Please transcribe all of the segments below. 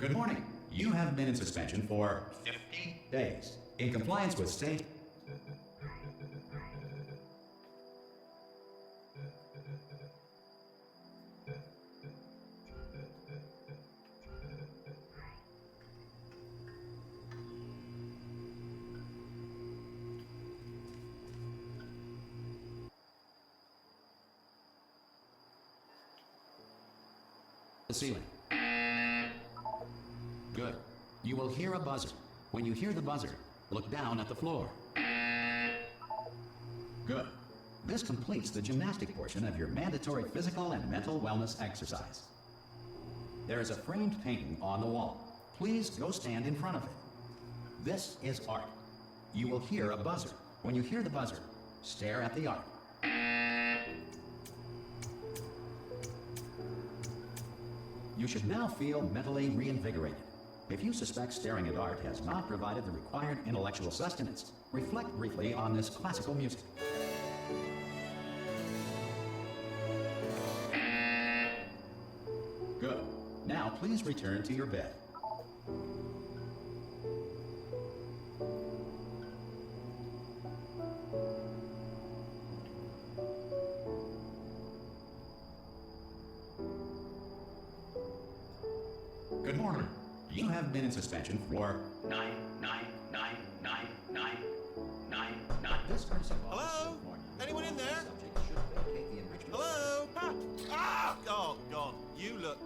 Good morning. You have been in suspension for 50 days. In compliance with state... the ceiling. Good. You will hear a buzzer. When you hear the buzzer, look down at the floor. Good. This completes the gymnastic portion of your mandatory physical and mental wellness exercise. There is a framed painting on the wall. Please go stand in front of it. This is art. You will hear a buzzer. When you hear the buzzer, stare at the art. You should now feel mentally reinvigorated. If you suspect staring at art has not provided the required intellectual sustenance, reflect briefly on this classical music. Good. Now please return to your bed. Good morning. You have been in suspension for 9999999. This person. Hello? Anyone in there? Hello? Oh God, you look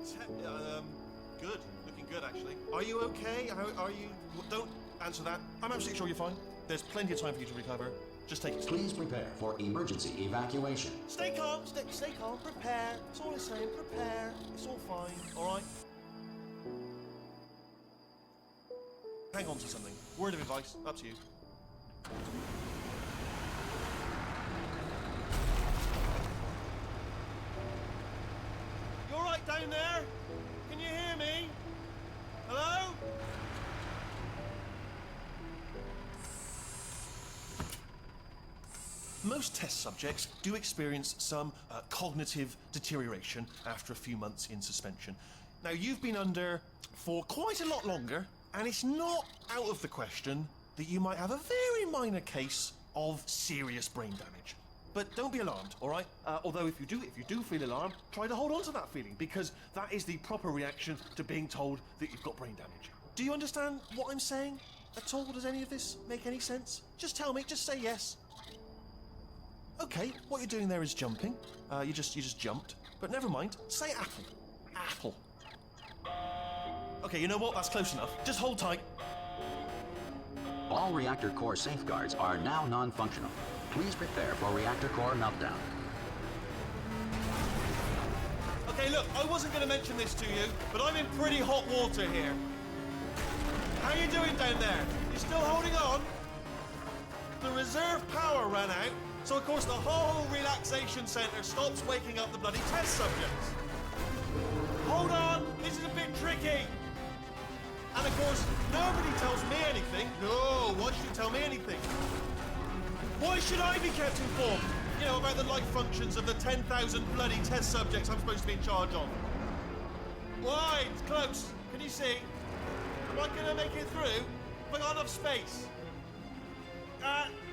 good. Looking good, actually. Are you okay? Are you? Don't answer that. I'm absolutely sure you're fine. There's plenty of time for you to recover. Just take it. Please prepare for emergency evacuation. Stay calm. Stay calm. Prepare. That's all I'm saying. Prepare. It's all fine. All right. Hang on to something. Word of advice. Up to you. You all right down there? Can you hear me? Hello? Most test subjects do experience some cognitive deterioration after a few months in suspension. Now, you've been under for quite a lot longer, and it's not out of the question that you might have a very minor case of serious brain damage. But don't be alarmed, all right? Although if you do feel alarmed, try to hold on to that feeling, because that is the proper reaction to being told that you've got brain damage. Do you understand what I'm saying at all? Does any of this make any sense? Just tell me, just say yes. Okay, what you're doing there is jumping. You just jumped. But never mind, say apple. Apple. Okay, you know what? That's close enough. Just hold tight. All reactor core safeguards are now non-functional. Please prepare for reactor core meltdown. Okay, look, I wasn't going to mention this to you, but I'm in pretty hot water here. How you doing down there? You still holding on? The reserve power ran out, so of course the whole relaxation centre stops waking up the bloody test subjects. Hold on, this is a bit tricky. And of course, nobody tells me anything. No, why should you tell me anything? Why should I be kept informed? You know, about the life functions of the 10,000 bloody test subjects I'm supposed to be in charge of. Why? It's close. Can you see? Am I gonna make it through? Have I got enough space?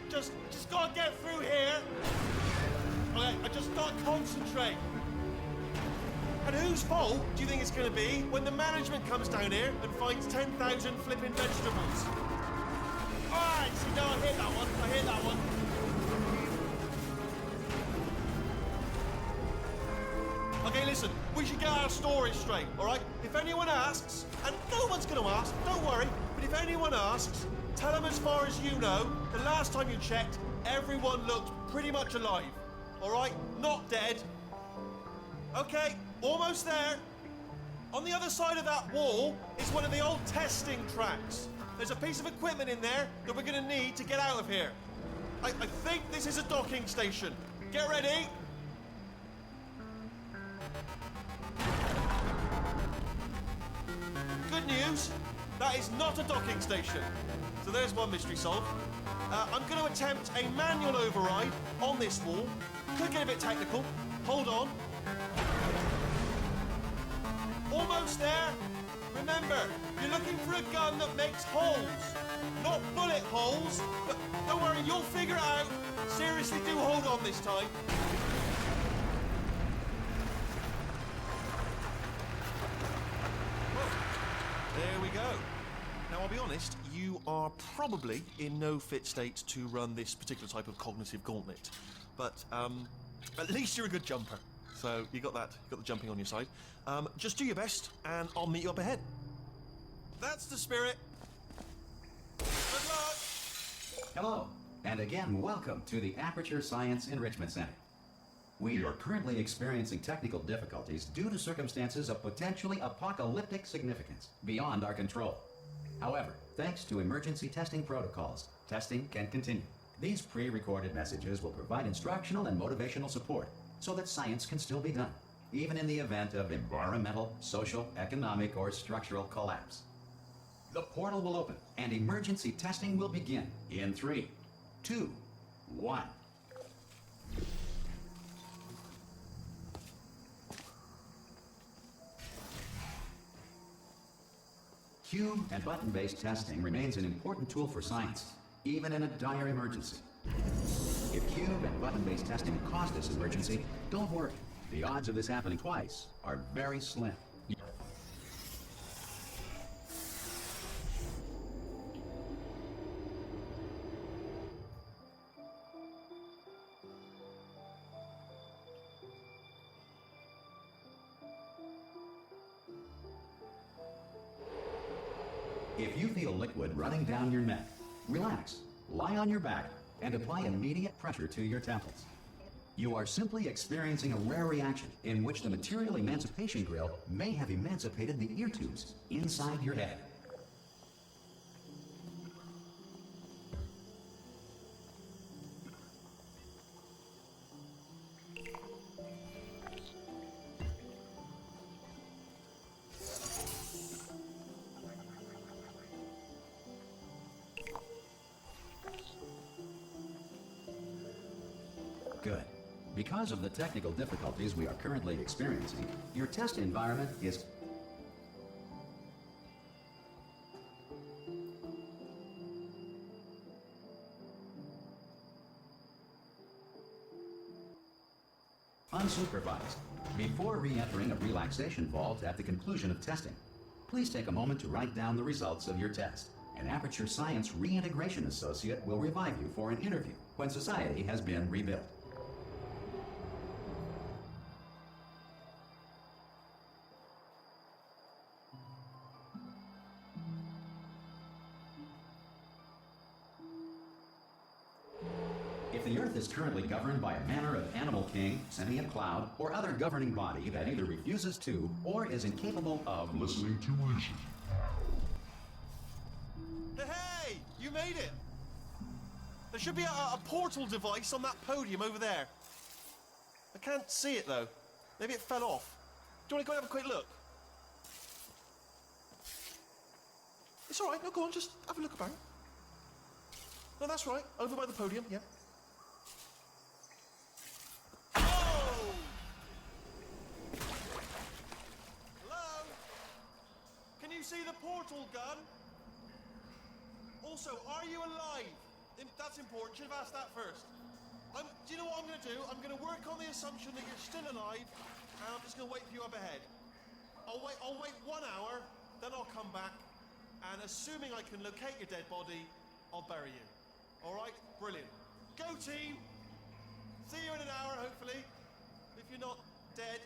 Just gotta get through here. Okay, I just gotta concentrate. And whose fault do you think it's going to be when the management comes down here and finds 10,000 flipping vegetables? Alright, see, no, I hit that one. Okay, listen, we should get our story straight, alright? If anyone asks, and no one's going to ask, don't worry, but if anyone asks, tell them as far as you know, the last time you checked, everyone looked pretty much alive, alright? Not dead. Okay. Almost there. On the other side of that wall is one of the old testing tracks. There's a piece of equipment in there that we're going to need to get out of here. I think this is a docking station. Get ready. Good news, that is not a docking station. So there's one mystery solved. I'm going to attempt a manual override on this wall. Could get a bit technical. Hold on. Almost there. Remember, you're looking for a gun that makes holes, not bullet holes. But don't worry, you'll figure it out. Seriously, do hold on this time. There we go. Now, I'll be honest, you are probably in no fit state to run this particular type of cognitive gauntlet. But, at least you're a good jumper. So, you got that. You got the jumping on your side. Just do your best, and I'll meet you up ahead. That's the spirit. Good luck! Hello, and again, welcome to the Aperture Science Enrichment Center. We are currently experiencing technical difficulties due to circumstances of potentially apocalyptic significance beyond our control. However, thanks to emergency testing protocols, testing can continue. These pre-recorded messages will provide instructional and motivational support so that science can still be done, even in the event of environmental, social, economic, or structural collapse. The portal will open, and emergency testing will begin in 3, 2, 1. Cube and button-based testing remains an important tool for science, even in a dire emergency. If cube and button-based testing caused this emergency, don't worry. The odds of this happening twice are very slim. If you feel liquid running down your neck, relax, lie on your back, and apply immediate pressure to your temples. You are simply experiencing a rare reaction in which the material emancipation grill may have emancipated the ear tubes inside your head. Good. Because of the technical difficulties we are currently experiencing, your test environment is unsupervised. Before re-entering a relaxation vault at the conclusion of testing, please take a moment to write down the results of your test. An Aperture Science Reintegration Associate will revive you for an interview when society has been rebuilt. If the Earth is currently governed by a manner of animal king, sentient cloud, or other governing body that either refuses to or is incapable of listening to reason. Hey! You made it! There should be a portal device on that podium over there. I can't see it, though. Maybe it fell off. Do you want to go and have a quick look? It's all right. No, go on. Just have a look about. No, that's right. Over by the podium, yeah. Oh! Hello? Can you see the portal gun? Also, are you alive? That's important. Should have asked that first. Do you know what I'm going to do? I'm going to work on the assumption that you're still alive, and I'm just going to wait for you up ahead. I'll wait 1 hour, then I'll come back, and assuming I can locate your dead body, I'll bury you. All right? Brilliant. Go, team! See you in an hour, hopefully. If you're not dead.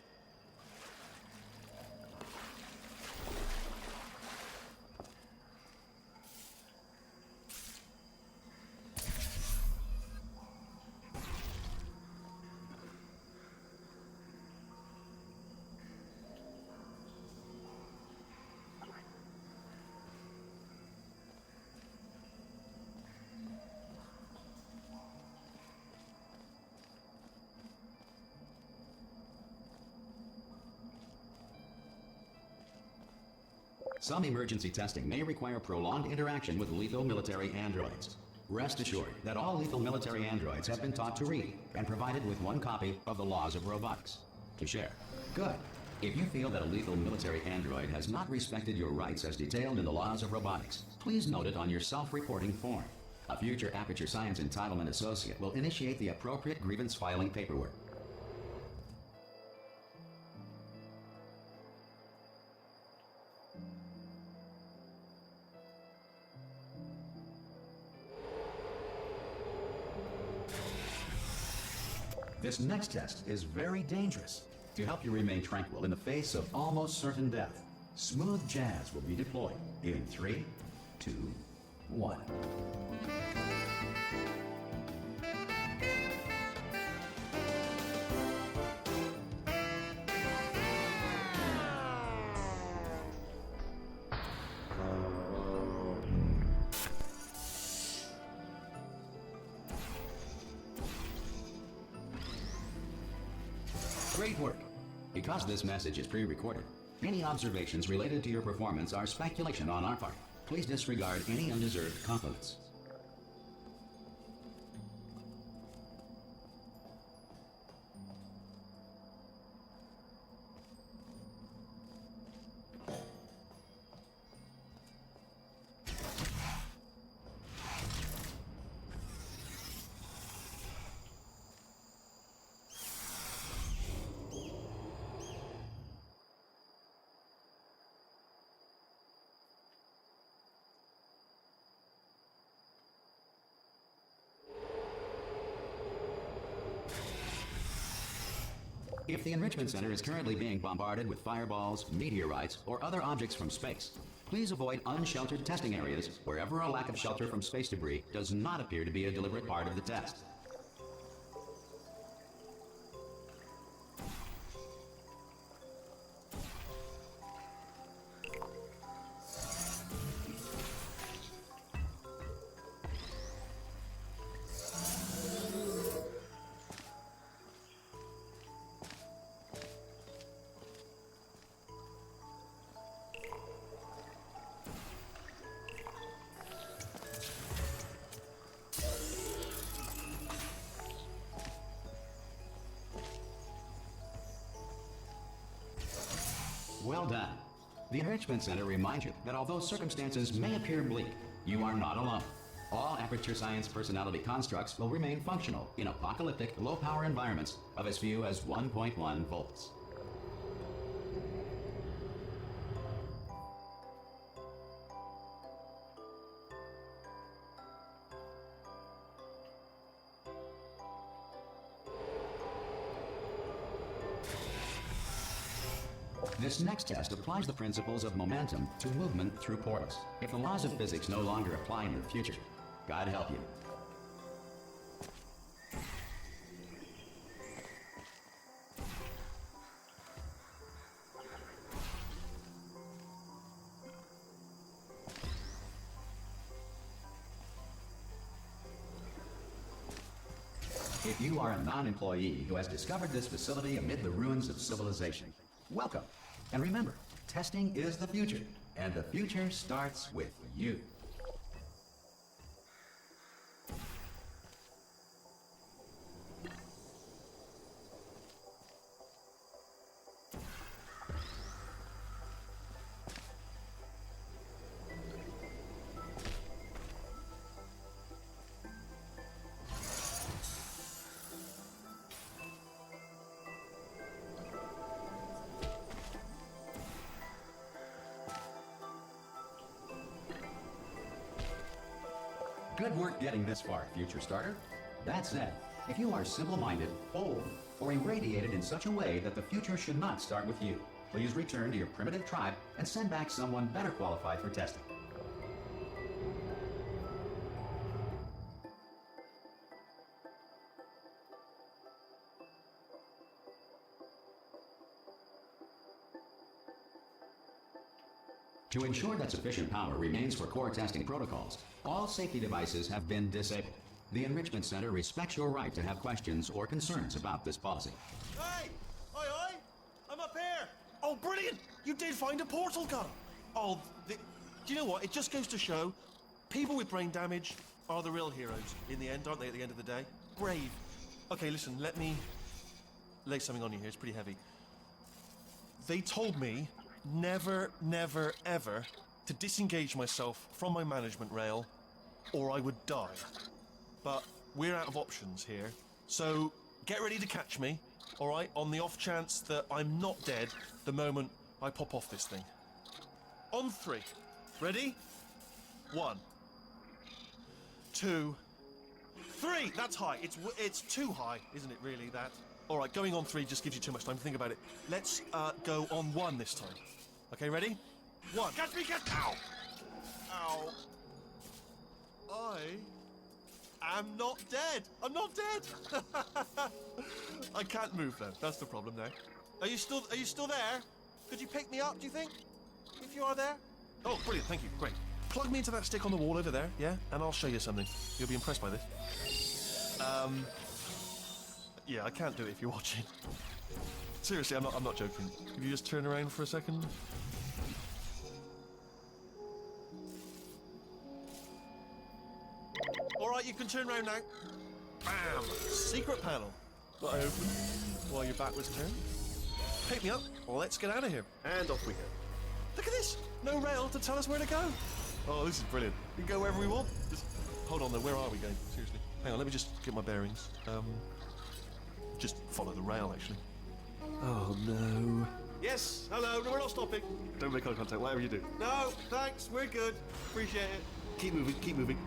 Some emergency testing may require prolonged interaction with lethal military androids. Rest assured that all lethal military androids have been taught to read and provided with 1 copy of the Laws of Robotics to share. Good. If you feel that a lethal military android has not respected your rights as detailed in the laws of robotics, please note it on your self-reporting form. A future Aperture Science Entitlement Associate will initiate the appropriate grievance filing paperwork. This next test is very dangerous. To help you remain tranquil in the face of almost certain death, Smooth Jazz will be deployed in 3, 2, 1. Great work. Because this message is pre-recorded, any observations related to your performance are speculation on our part. Please disregard any undeserved compliments. If the Enrichment Center is currently being bombarded with fireballs, meteorites, or other objects from space, please avoid unsheltered testing areas wherever a lack of shelter from space debris does not appear to be a deliberate part of the test. Well done. The Enrichment Center reminds you that although circumstances may appear bleak, you are not alone. All Aperture Science personality constructs will remain functional in apocalyptic, low-power environments of as few as 1.1 volts. This next test applies the principles of momentum to movement through portals. If the laws of physics no longer apply in your future, God help you. If you are a non-employee who has discovered this facility amid the ruins of civilization, welcome. And remember, testing is the future, and the future starts with you. Good work getting this far, future starter. That said, if you are simple-minded, old, or irradiated in such a way that the future should not start with you, please return to your primitive tribe and send back someone better qualified for testing. To ensure that sufficient power remains for core testing protocols, all safety devices have been disabled. The Enrichment Center respects your right to have questions or concerns about this policy. Hey! Oi, oi! I'm up here! Oh, brilliant! You did find a portal gun! Oh, do you know what? It just goes to show, people with brain damage are the real heroes in the end, aren't they, at the end of the day? Brave. Okay, listen, let me lay something on you here. It's pretty heavy. They told me never, never, ever to disengage myself from my management rail or I would die. But we're out of options here, so get ready to catch me, all right, on the off chance that I'm not dead the moment I pop off this thing. On 3. Ready? 1, 2, 3. That's high. It's too high, isn't it, really, that? All right, going on 3 just gives you too much time to think about it. Let's go on 1 this time. Okay, ready? 1. Catch me, catch... Ow! Ow. I am not dead. I'm not dead. I can't move though. That's the problem now. Are you still there? Could you pick me up, do you think? If you are there? Oh, brilliant. Thank you. Great. Plug me into that stick on the wall over there, yeah? And I'll show you something. You'll be impressed by this. Yeah, I can't do it if you're watching. Seriously, I'm not joking. Could you just turn around for a second? Alright, you can turn around now. Bam! Secret panel. That I opened while your back was turned. Pick me up, let's get out of here. And off we go. Look at this! No rail to tell us where to go. Oh, this is brilliant. We can go wherever we want. Just hold on though, where are we going? Seriously. Hang on, let me just get my bearings. Just follow the rail, actually. Oh no. Yes, hello, no, we're not stopping. Don't make eye contact, whatever you do. No, thanks, we're good. Appreciate it. Keep moving, keep moving.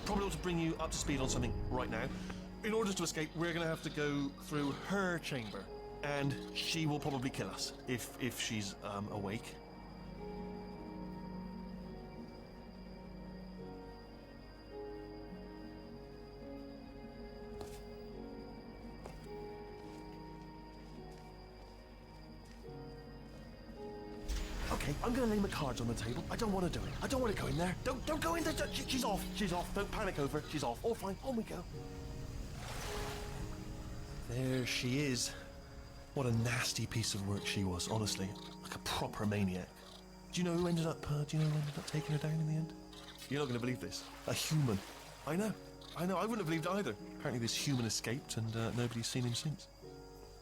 Probably ought to bring you up to speed on something right now. In order to escape, we're going to have to go through her chamber, and she will probably kill us if she's awake. Okay, I'm gonna lay my cards on the table. I don't want to do it. I don't want to go in there. Don't go in there. She's off. She's off. Don't panic over her. She's off. All fine. On we go. There she is. What a nasty piece of work she was, honestly. Like a proper maniac. Do you know who ended up taking her down in the end? You're not going to believe this. A human. I know. I wouldn't have believed either. Apparently this human escaped and nobody's seen him since.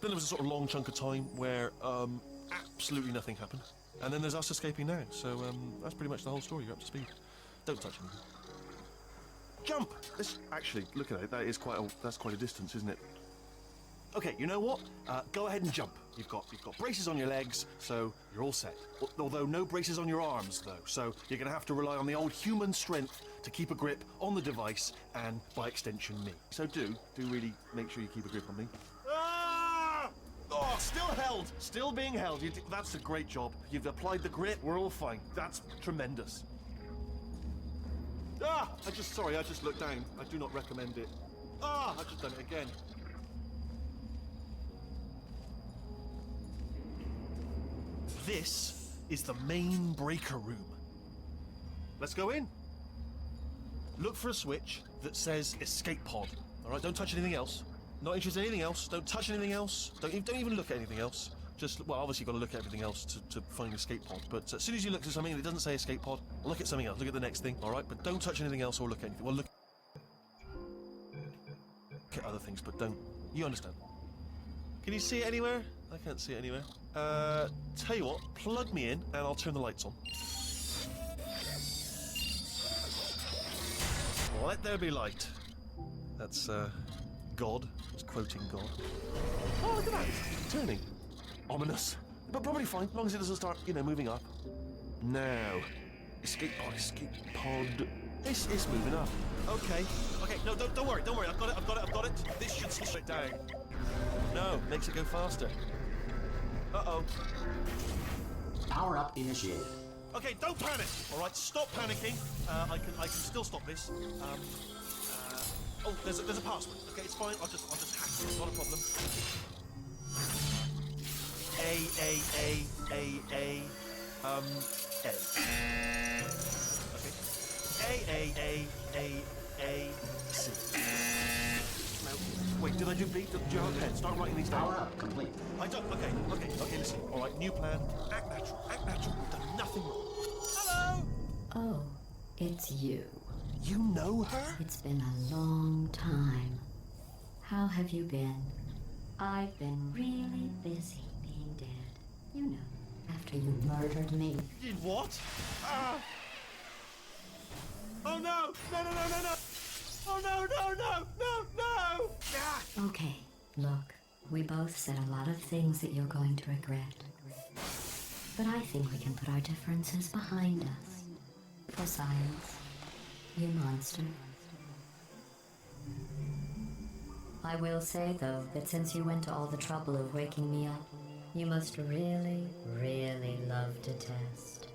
Then there was a sort of long chunk of time where absolutely nothing happened. And then there's us escaping now. So that's pretty much the whole story. You're up to speed. Don't touch anything. Jump! Actually, look at it. That's quite a distance, isn't it? Okay, you know what? Go ahead and jump. You've got braces on your legs, so you're all set. Although no braces on your arms, though. So you're going to have to rely on the old human strength to keep a grip on the device, and by extension, me. So do really make sure you keep a grip on me. Ah! Oh, still held. Still being held. That's a great job. You've applied the grip. We're all fine. That's tremendous. Ah! I just looked down. I do not recommend it. Ah! I've just done it again. This is the main breaker room. Let's go in. Look for a switch that says escape pod. All right, don't touch anything else. Not interested in anything else. Don't touch anything else. Don't even look at anything else. Just, well, obviously you've got to look at everything else to find escape pod. But as soon as you look at something and it doesn't say escape pod, look at something else. Look at the next thing, all right? But don't touch anything else or look at anything. Well, look at other things, but don't. You understand. Can you see it anywhere? I can't see it anywhere. Tell you what, plug me in and I'll turn the lights on. Let there be light. That's, God. It's quoting God. Oh, look at that. It's turning. Ominous. But probably fine, as long as it doesn't start, moving up. Now. Escape pod. It's moving up. Okay. No, don't worry. I've got it. This should slow it down. No, makes it go faster. Uh-oh. Power up initiated. Okay, don't panic. All right, stop panicking. I can still stop this. Oh, there's a password. Okay, it's fine. I'll just hack it. Not a problem. A. Okay. A C. No. Wait, did I do bleep? Do you have a pen? Start writing these down. Power up, complete. I don't. Okay, listen. All right, new plan. Act natural, act natural. We've done nothing wrong. Hello? Oh, it's you. You know her? It's been a long time. How have you been? I've been really busy being dead. You know, after you murdered me. Did what? Oh no! No! Oh no! Ah! Okay, look, we both said a lot of things that you're going to regret. But I think we can put our differences behind us. For science, you monster. I will say, though, that since you went to all the trouble of waking me up, you must really, really love to test.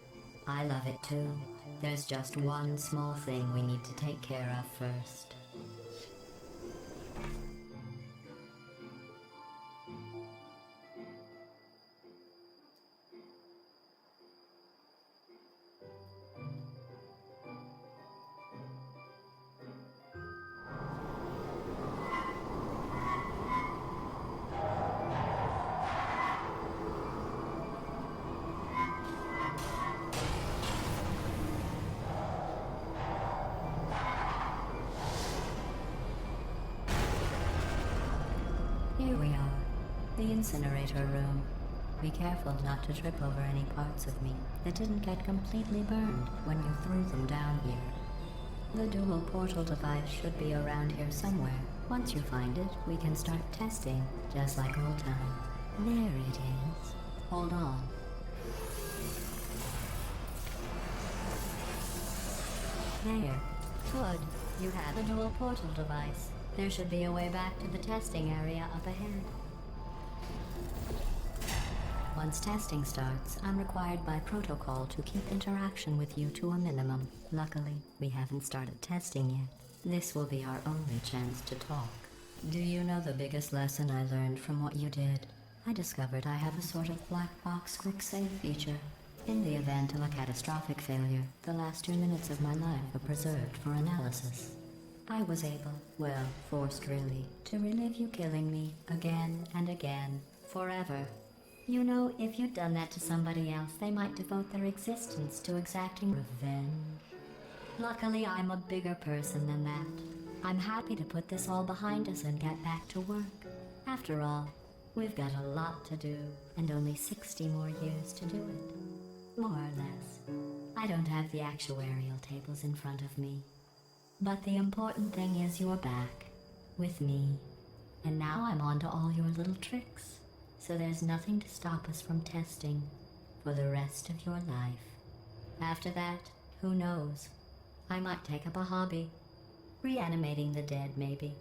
I love it too. There's just one small thing we need to take care of first. Here we are, the incinerator room. Be careful not to trip over any parts of me that didn't get completely burned when you threw them down here. The dual portal device should be around here somewhere. Once you find it, we can start testing, just like old times. There it is. Hold on. There. Good. You have a dual portal device. There should be a way back to the testing area up ahead. Once testing starts, I'm required by protocol to keep interaction with you to a minimum. Luckily, we haven't started testing yet. This will be our only chance to talk. Do you know the biggest lesson I learned from what you did? I discovered I have a sort of black box quick save feature. In the event of a catastrophic failure, the last 2 minutes of my life are preserved for analysis. I was able, well, forced really, to relive you killing me again and again, forever. You know, if you'd done that to somebody else, they might devote their existence to exacting revenge. Luckily, I'm a bigger person than that. I'm happy to put this all behind us and get back to work. After all, we've got a lot to do, and only 60 more years to do it. More or less. I don't have the actuarial tables in front of me. But the important thing is you're back, with me. And now I'm on to all your little tricks. So there's nothing to stop us from testing for the rest of your life. After that, who knows? I might take up a hobby. Reanimating the dead, maybe.